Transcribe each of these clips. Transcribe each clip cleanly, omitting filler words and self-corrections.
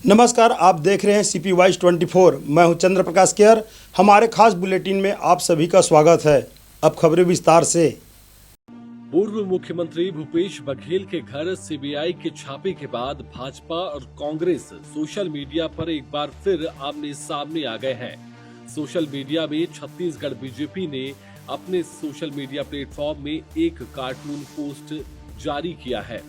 नमस्कार, आप देख रहे हैं सीपी वाइज 24। मैं हूं चंद्र प्रकाश केयर। हमारे खास बुलेटिन में आप सभी का स्वागत है। अब खबरें विस्तार से। पूर्व मुख्यमंत्री भूपेश बघेल के घर सीबीआई के छापे के बाद भाजपा और कांग्रेस सोशल मीडिया पर एक बार फिर आमने सामने आ गए हैं। सोशल मीडिया में छत्तीसगढ़ बीजेपी ने अपने सोशल मीडिया प्लेटफॉर्म में एक कार्टून पोस्ट जारी किया है,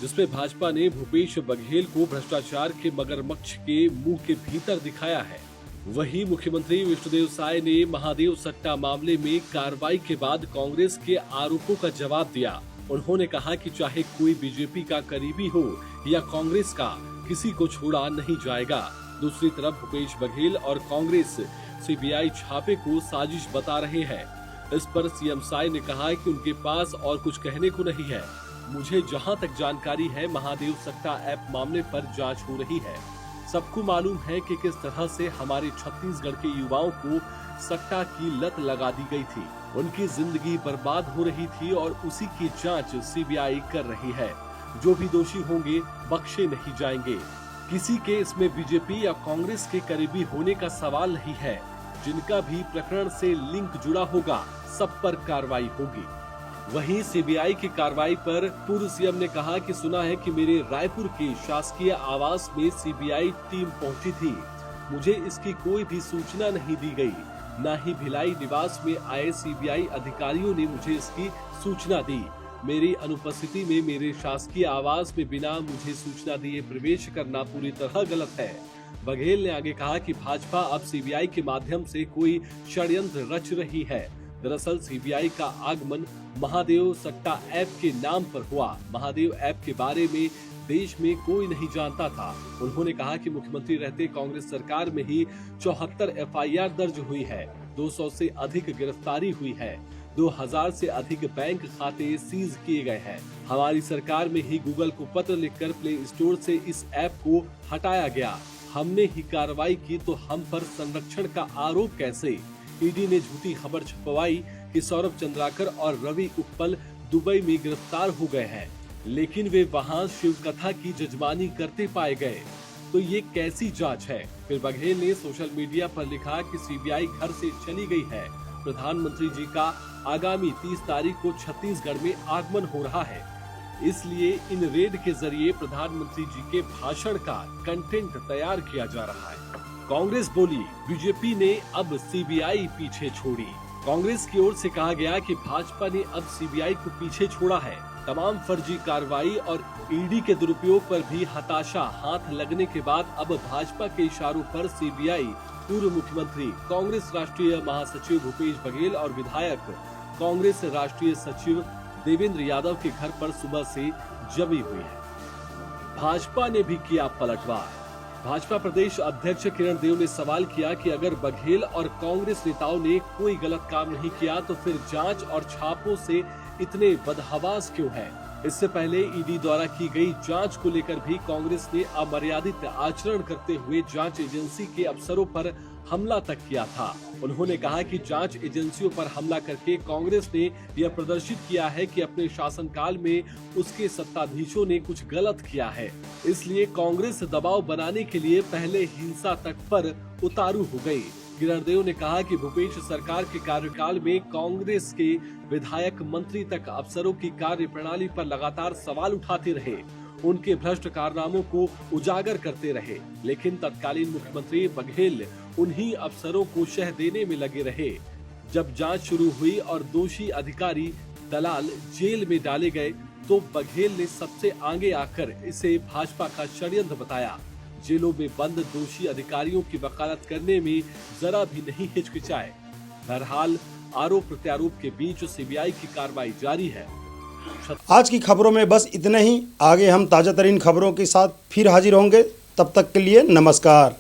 जिसमें भाजपा ने भूपेश बघेल को भ्रष्टाचार के मगरमच्छ के मुंह के भीतर दिखाया है। वहीं मुख्यमंत्री विष्णुदेव साय ने महादेव सट्टा मामले में कार्रवाई के बाद कांग्रेस के आरोपों का जवाब दिया। उन्होंने कहा कि चाहे कोई बीजेपी का करीबी हो या कांग्रेस का, किसी को छोड़ा नहीं जाएगा। दूसरी तरफ भूपेश बघेल और कांग्रेस सीबीआई छापे को साजिश बता रहे हैं। इस पर सीएम साय ने कहा कि उनके पास और कुछ कहने को नहीं है। मुझे जहां तक जानकारी है, महादेव सट्टा ऐप मामले पर जांच हो रही है। सबको मालूम है कि किस तरह से हमारे छत्तीसगढ़ के युवाओं को सट्टा की लत लगा दी गई थी। उनकी जिंदगी बर्बाद हो रही थी और उसी की जांच सीबीआई कर रही है। जो भी दोषी होंगे बख्शे नहीं जाएंगे। किसी के इसमें बीजेपी या कांग्रेस के करीबी होने का सवाल नहीं है। जिनका भी प्रकरण से लिंक जुड़ा होगा, सब पर कार्रवाई होगी। वहीं सीबीआई की कार्रवाई पर पूर्व सीएम ने कहा कि सुना है कि मेरे रायपुर के शासकीय आवास में सीबीआई टीम पहुंची थी। मुझे इसकी कोई भी सूचना नहीं दी गई। न ही भिलाई निवास में आए सीबीआई अधिकारियों ने मुझे इसकी सूचना दी। मेरी अनुपस्थिति में मेरे शासकीय आवास में बिना मुझे सूचना दिए प्रवेश करना पूरी तरह गलत है। बघेल ने आगे कहा कि भाजपा अब सीबीआई के माध्यम से कोई षड्यंत्र रच रही है। दरअसल सीबीआई का आगमन महादेव सट्टा ऐप के नाम पर हुआ। महादेव ऐप के बारे में देश में कोई नहीं जानता था। उन्होंने कहा कि मुख्यमंत्री रहते कांग्रेस सरकार में ही 74 एफआईआर दर्ज हुई है, 200 से अधिक गिरफ्तारी हुई है, 2000 से अधिक बैंक खाते सीज किए गए हैं। हमारी सरकार में ही गूगल को पत्र लिखकर प्ले स्टोर से इस ऐप को हटाया गया। हमने ही कार्रवाई की तो हम पर संरक्षण का आरोप कैसे? ईडी ने झूठी खबर छपवाई कि सौरभ चंद्राकर और रवि उत्पल दुबई में गिरफ्तार हो गए हैं, लेकिन वे वहां शिव कथा की जजमानी करते पाए गए। तो ये कैसी जांच है? फिर बघेल ने सोशल मीडिया पर लिखा कि सीबीआई घर से चली गई है। प्रधानमंत्री जी का आगामी 30 तारीख को छत्तीसगढ़ में आगमन हो रहा है, इसलिए इन रेड के जरिए प्रधानमंत्री जी के भाषण का कंटेंट तैयार किया जा रहा है। कांग्रेस बोली, बीजेपी ने अब सीबीआई पीछे छोड़ी। कांग्रेस की ओर से कहा गया कि भाजपा ने अब सीबीआई को पीछे छोड़ा है। तमाम फर्जी कार्रवाई और ईडी के दुरुपयोग पर भी हताशा हाथ लगने के बाद अब भाजपा के इशारों पर सीबीआई पूर्व मुख्यमंत्री, कांग्रेस राष्ट्रीय महासचिव भूपेश बघेल और विधायक कांग्रेस राष्ट्रीय सचिव देवेंद्र यादव के घर पर सुबह से जमी हुई है। भाजपा ने भी किया पलटवार। भाजपा प्रदेश अध्यक्ष किरण देव ने सवाल किया कि अगर बघेल और कांग्रेस नेताओं ने कोई गलत काम नहीं किया तो फिर जांच और छापों से इतने बदहवास क्यों हैं? इससे पहले ईडी द्वारा की गई जांच को लेकर भी कांग्रेस ने अमर्यादित आचरण करते हुए जांच एजेंसी के अफसरों पर हमला तक किया था। उन्होंने कहा कि जांच एजेंसियों पर हमला करके कांग्रेस ने यह प्रदर्शित किया है कि अपने शासनकाल में उसके सत्ताधीशों ने कुछ गलत किया है, इसलिए कांग्रेस दबाव बनाने के लिए पहले हिंसा तक पर उतारू हो गई। किरण देव ने कहा कि भूपेश सरकार के कार्यकाल में कांग्रेस के विधायक, मंत्री तक अफसरों की कार्य प्रणाली पर लगातार सवाल उठाते रहे, उनके भ्रष्ट कारनामों को उजागर करते रहे, लेकिन तत्कालीन मुख्यमंत्री बघेल उन्हीं अफसरों को शह देने में लगे रहे। जब जांच शुरू हुई और दोषी अधिकारी, दलाल जेल में डाले गए, तो बघेल ने सबसे आगे आकर इसे भाजपा का षड्यंत्र बताया। जेलों में बंद दोषी अधिकारियों की वकालत करने में जरा भी नहीं हिचकिचाए। बहरहाल आरोप प्रत्यारोप के बीच सीबीआई की कार्रवाई जारी है। आज की खबरों में बस इतना ही। आगे हम ताजा तरीन खबरों के साथ फिर हाजिर होंगे। तब तक के लिए नमस्कार।